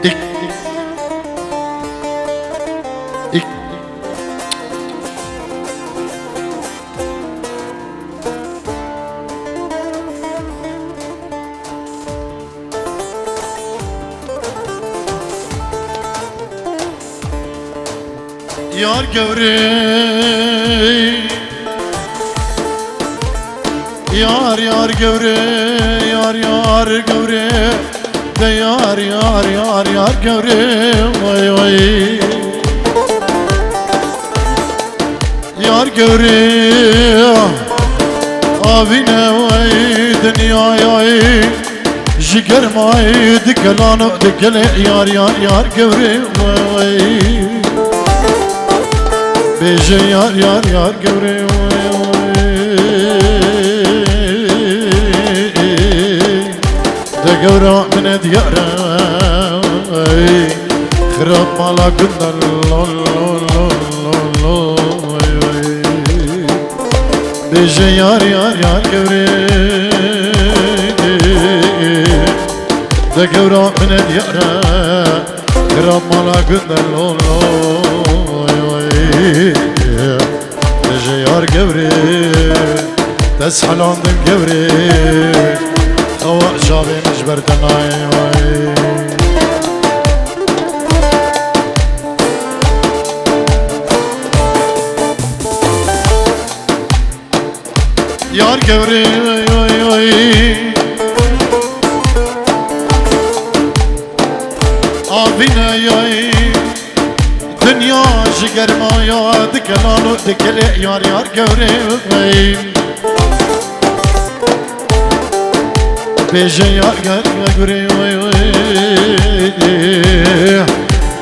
إك إك يار قوري يار قوري يار قوري ده يار قوري وي وي يار قوري آبينا وي دنيا ياي جگر ماي دكلانو دكلي يار قوري وي بيجي يار قوري ده قورا من ديارة خراب مالا قدر بيجي يار قوري ده قورا من ديارة خراب مالا قدر بيجي يار قوري تسحل عندن قوري هوا شابي مجبرتن يار قوري آبينا ياي دنيا جگر ما يا دكلانو دكلي يار قوري بيجي يار قوري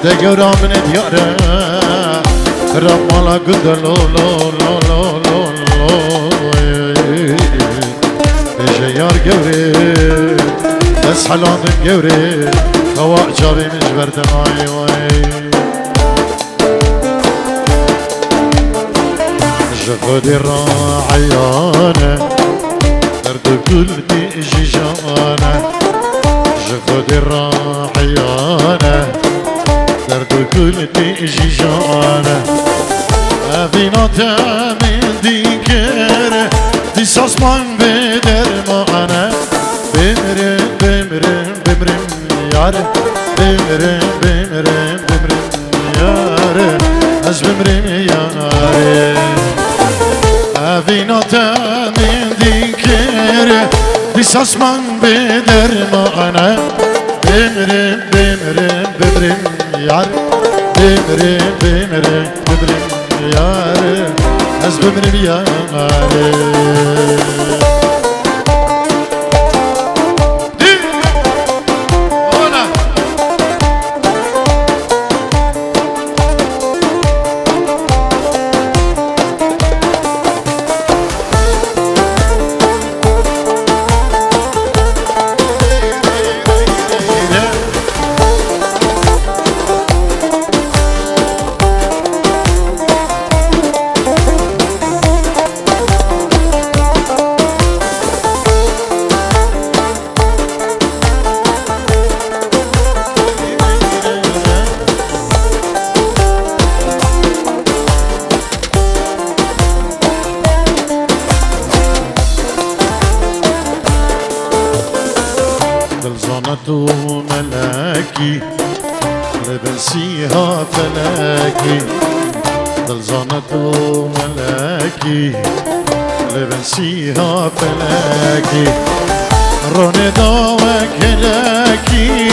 ده قورا من ديارة خراب مالا قدر بيجي يار قوري تسحل عندن قوري هوا جابي مجبرتن خذي الراعيانة درد قلبي جيجانة خذي الراعيانة درد قلبي جيجانة أبيناتا من ذكر دي ساسمان بدر معنا بمرم يار بمرم يار از بمرم يار أبيناتا من ذكر دي ساسمان بدر معنا بمرم يار بمرم يار از بمرم يار دلزانتو ملاكي لبنسيها فلاكي دلزانتو ملاكي لبنسيها فلاكي روني داوك هلاكي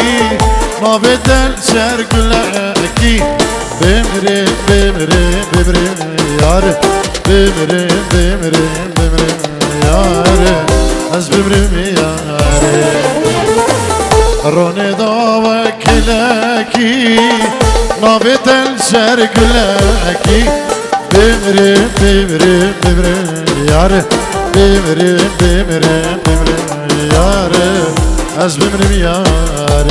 ما بدل سرقلاكي بمرم يار بمرم يار از بمرم يار روني داوك هلاكي ما بدل سرقلاكي بمرم يار بمرم يار از بمرم يار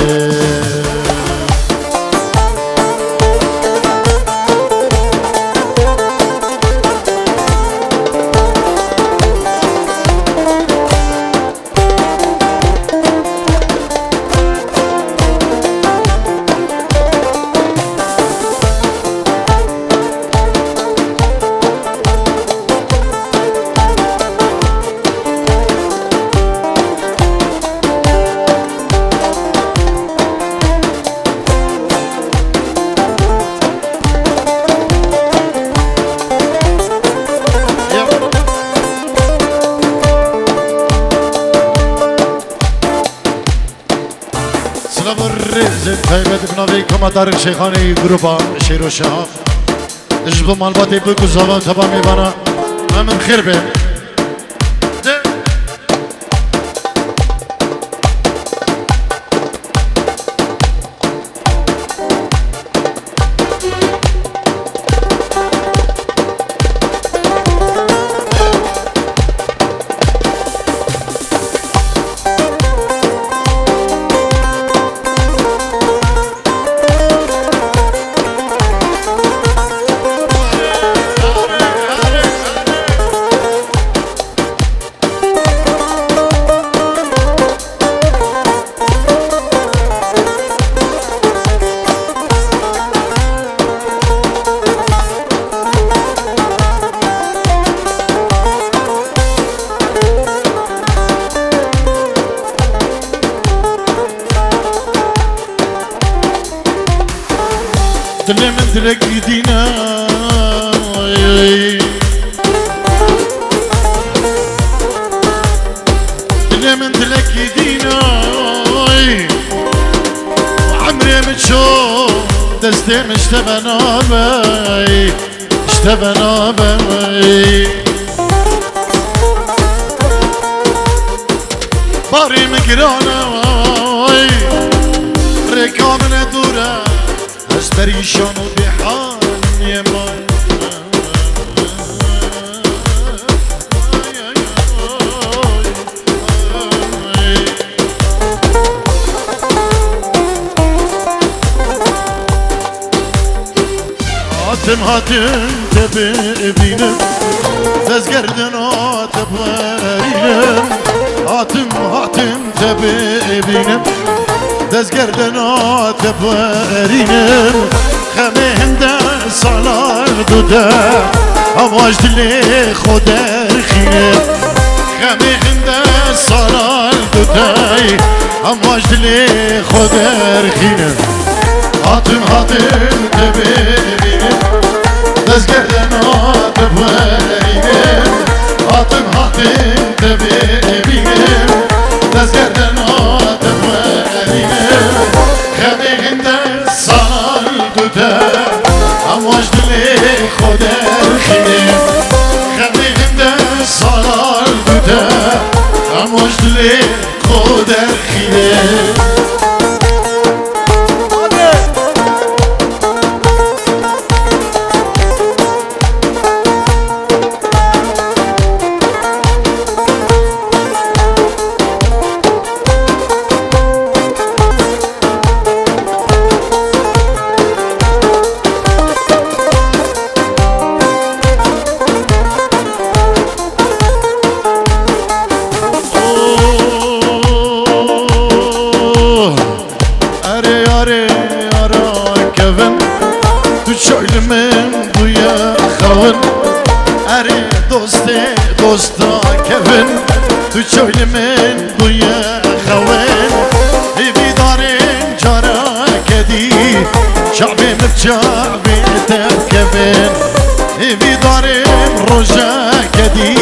الرزق تایبت بناوی کمدار شیخانی گروپا شیر و شهاب اجبو مالباتی بگو زبان تبا میبانا من خیر به دل من دلك يدينا دل من دلك يدينا وعمري متشوف دستي مشتبنا بي اشتبنا بي باري مقرانا ركابنا دورا بريشان وبحال يمان هاتم تبينم دزگردن تبرينم هاتم تبينم دزگردن تبرينم خمه هنده سالار دوده آواز دل خود رخینم خمه هنده سالار دوده آواز دل خود رخینم هاتم تبینم دزگردن تبرینم هاتم تبینم دزگردن تبرینم خمه هنده سالار دوده آواز دل خود رخینم خمه هنده سالار دوده آواز دل خود رخینم دوستا کفن تو چویل من بویا خوان ایوی دارن جارا کدی شعبی مبچابی تکفن ایوی دارن روژا کدی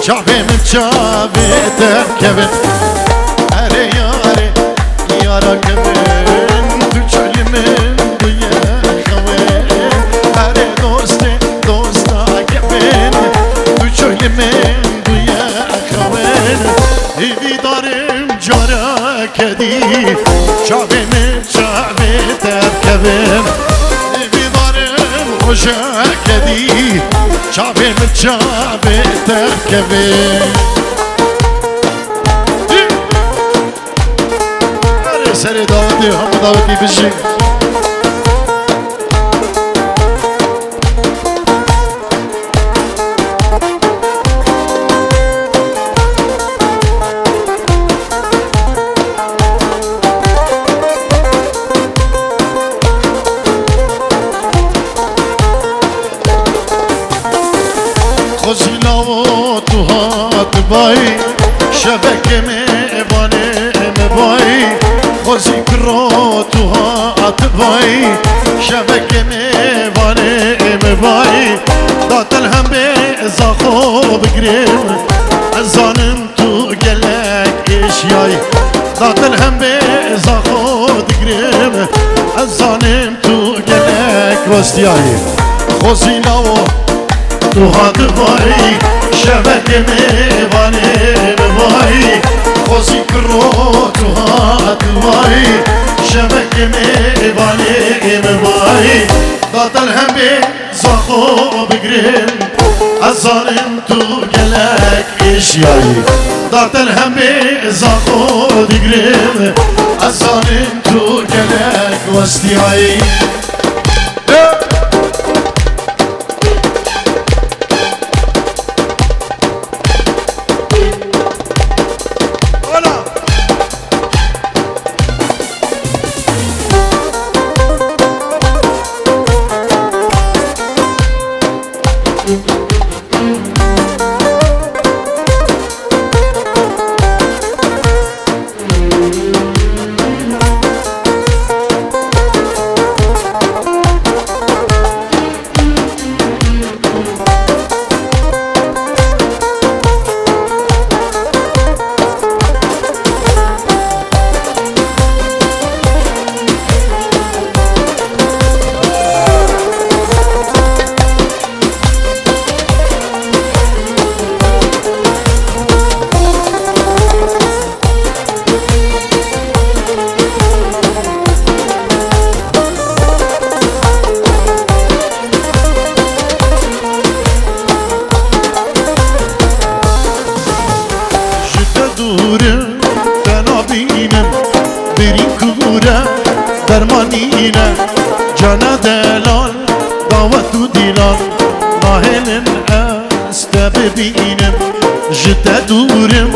شعبی مبچابی تکفن اره یارا کفن تو چویل من بویا خوان اره دوستا کفن شوی من دویا خوان ایوی دارم جارا کدی شعبی من شعبی ترکبن ایوی دارم روژا کدی شعبی من شعبی ترکبن سری داوتی هم داوتی بشی بای شبکه میوانه مبای خوزی کرو تو هات بای شبکه میوانه مبای داتل هم به ازاخو بگریم ازانم تو گلک اشیای داتل هم به ازاخو الظالم تو گلک وستیایی خوزی نو تو هات وای شبک میوانه وای خوزی کرو تو هات وای شبک میوانه وای دادن همه زاخو بگرم الظالم تو گلک اشیایی دادن همه زاخو بگرم الظالم تو گلک وستیایی درمانینه جانا دلال دعوت و دیلال ناهلن است ببینم جده دورم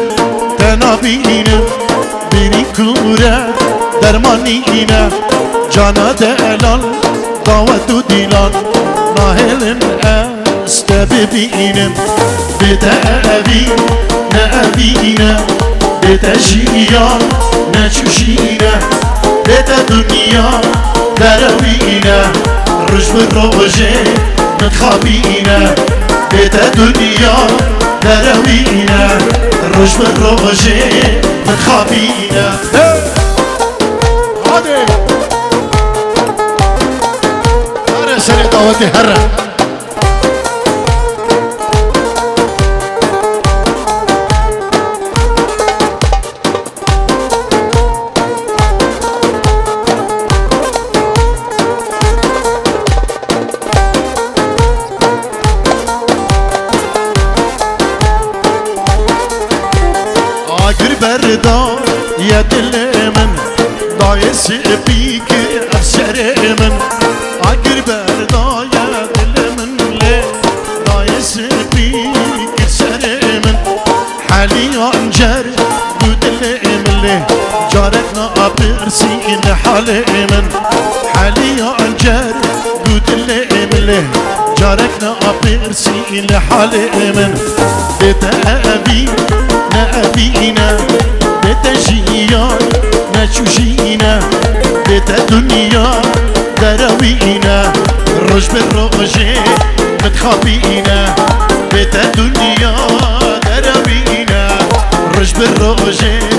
تنا بینم بری کوره درمانینه جانا دلال دعوت و دیلال ناهلن است ببینم بده اوی نه اوینه بده جیان نه چوشینه بده دنیا دروینه رجب روژه نتخابینه بده دنیا دروینه رجب روژه نتخابینه هادي هره سری دعوتی هره بردار يا دل من ضايس بيك افسر من عقر بردار يا دل من ليه ضايس بيك افسر من حالي انجر ودل من ليه جارتنا ابرسين حالي من حالي انجر ودل من ليه جارتنا ابرسين حالي من بتأبي نأبينا بتجيان نشوشينا بتا دنيا دروينا رج بالرجي متخابينا بتا دنيا دروينا رج بالرجي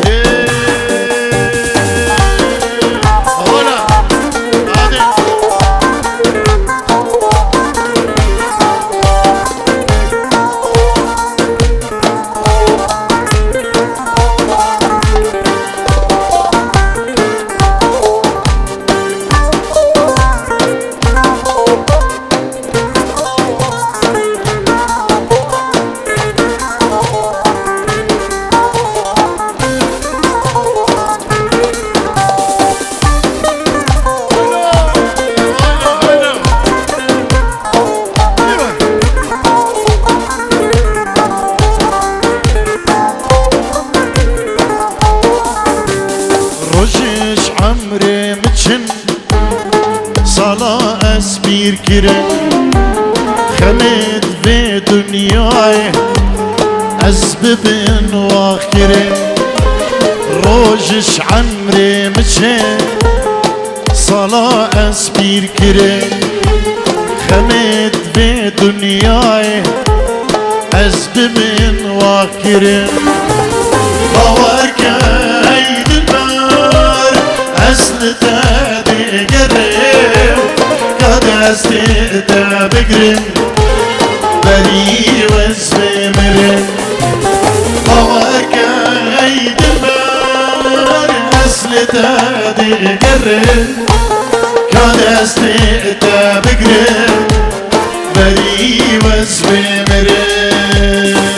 عمري متشن صلاة أسبير كرة خمد في دنياي أسبب واخرة روجش عمري متشن صلاة أسبير كرة خمد في دنياي أسبب واخرة باور كايد النار أسل تادي دستی تا بگرم بری وز بمرم آوکای دلبر اصل تا دیگرم که دستی تا بگرم بری وز بمرم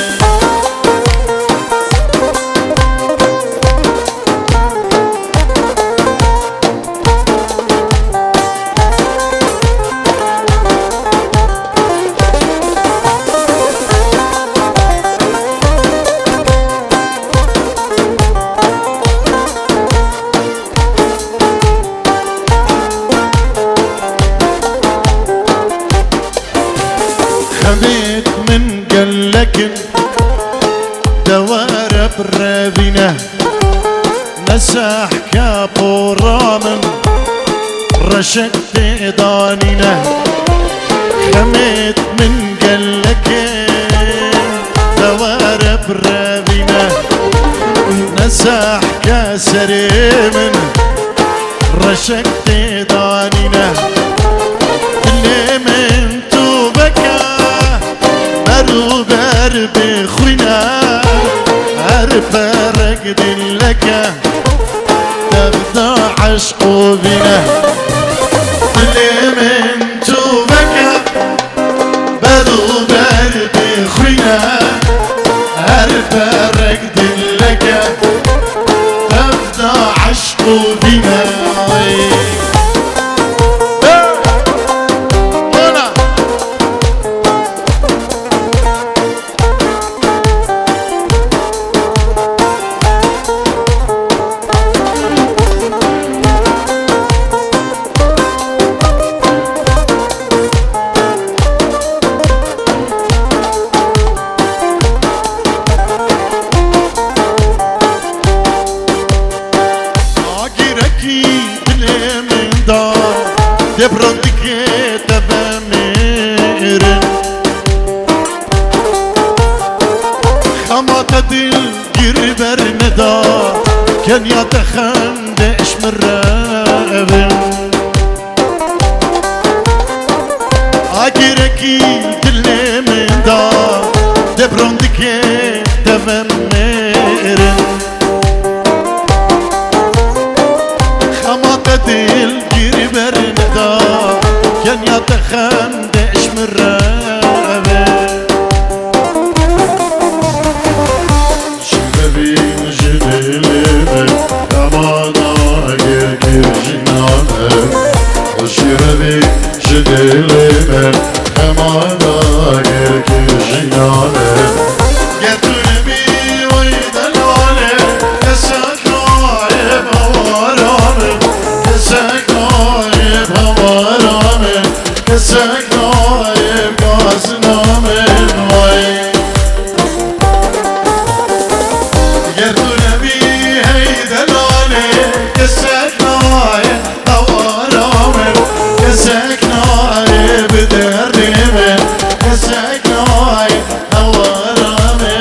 خميت من قلكن دوار برابينه مسح كابو رامن رشقت دانينه خميت من قلكن دوار برابينه مسح كاسري من رشقت دانينه اللي من بر بخوينا عرفرق دلك تبدا عشق بنا اللي من توبك برو بر بخوينا عرفرق دلك تبدا عشق بنا دبرندك تباميرن خما تدل جربر ندا كان يتخندش مرابن عجركي دل من دا دبرندك تباميرن خما تدل جربر ندا كان يتخندش مرابن شبابي جدلمك كما ناقر جنانك شبابي جدلمك كما ناقر جنانك كسك نايب قاسنا من وين قردو نبي هيدا العلي كسك نايب دوارا من كسك نايب دردي من كسك نايب دوارا من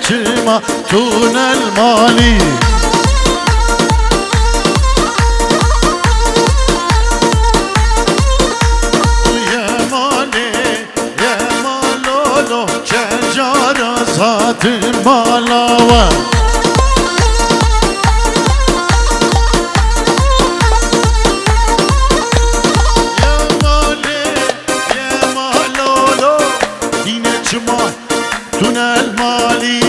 كما تون المالي يا مالي يا مالولو شجار صات مالاوة تون المالي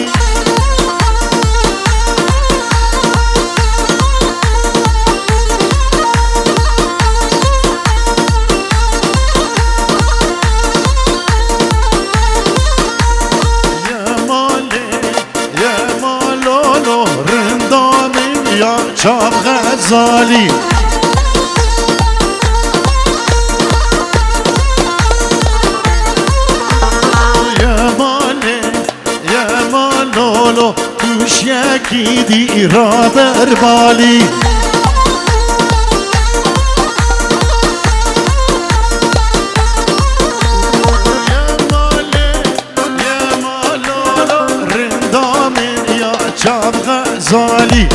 يا مالي يا مالولو رندامي يا شاب غزالي لولو توش یکی دی را بر بالی یا مالی یا مالولو رندامین یا چاب غزالی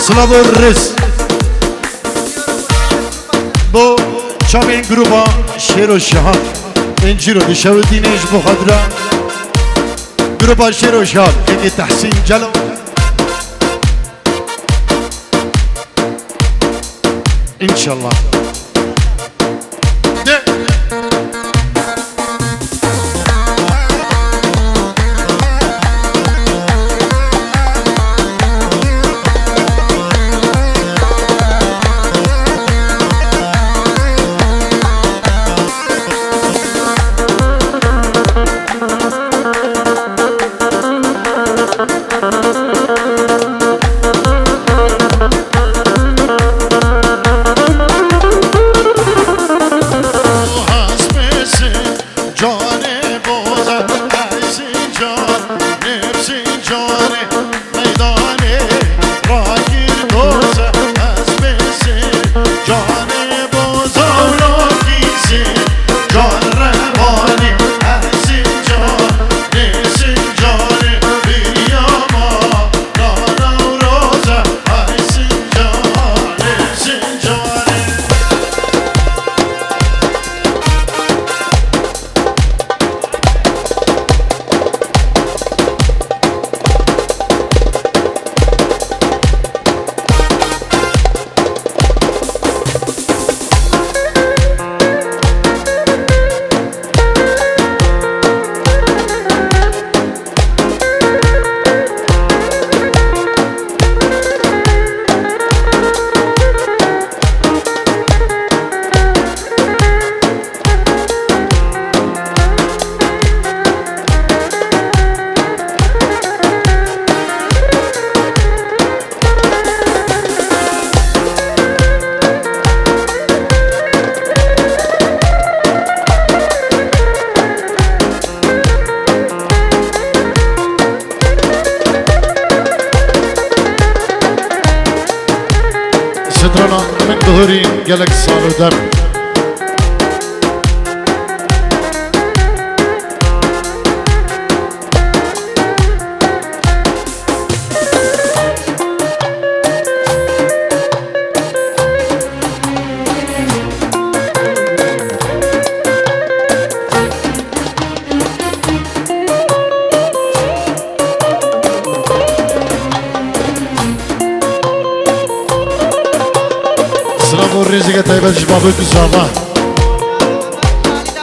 سلام الرس بو شامين جروبا شير والشهاد انجيرو دي شاودين ايش بخضرة جروبا شير والشهاد اجي تحسين جلو ان شاء الله سترنا من ظهورين قالك صاروا دم والرزق طيبة جبابك الزمان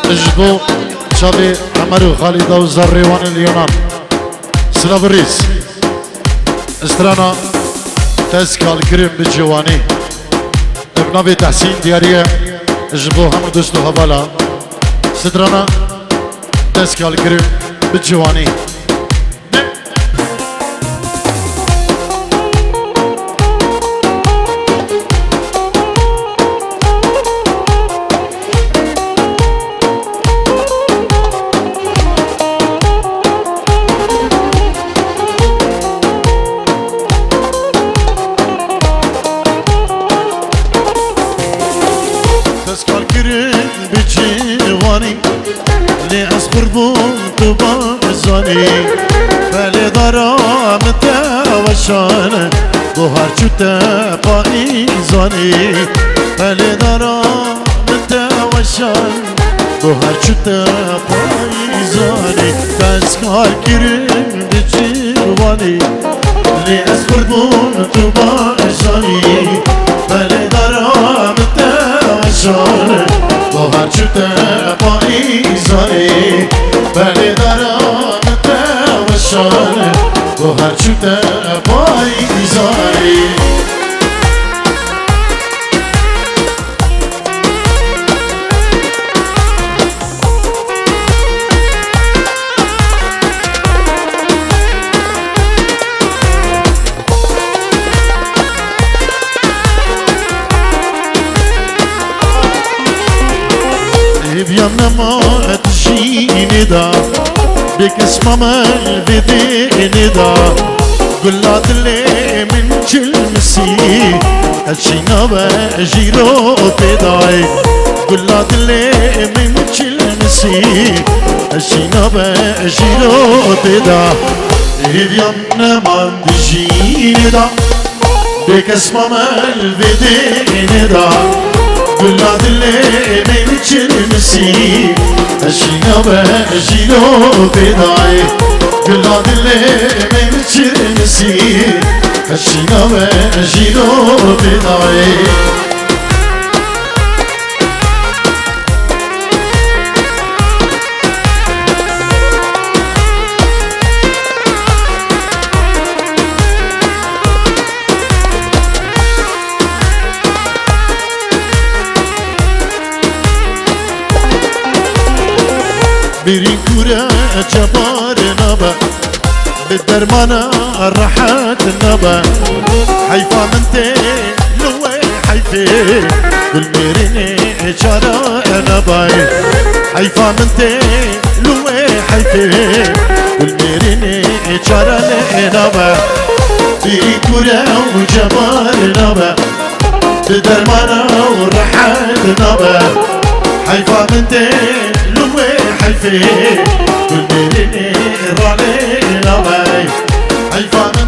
جبو شابي عمرو خالد وزريوان اليونان سلام الريس استرانا تسكال كريم بالجواني ابنبي تحسين ديارية جبو هم دوستو هبالا سترانا تسكال كريم بالجواني فلي ضرام توشان ظهر شتا بايزاني فلي ضرام توشان ظهر شتا بايزاني تسكال كريم بجيواني اللي أصبر بون تبايزاني فلي ضرام توشان ظهر شتا بايزاني فلي ضرام توشان ظهر شتا بايزاني بيامنا ما تجيني دا بك اسمع ما الفيديني دا قلات اللي من جلمسي الشينا بجيرو تداي قلات اللي من جلمسي الشينا بجيرو تدا بيامنا ما تجيني دا بك اسمع ما الفيديني دا قلنا دلي من جلمسي الشينا بجيلو بداي قلنا دلي من جلمسي الشينا بجيلو بداي برين كورة جبار نبا بالدرمانة راحت نبا حيفا منتي لوي حيفي بالميريني جارة نبا حيفا منتي لوي حيفي بالميريني جارة نبا برين كورة وجبار نبا بالدرمانة راحت نبا حيفا منتي حيفي كل ميريني رالي نباي حيفا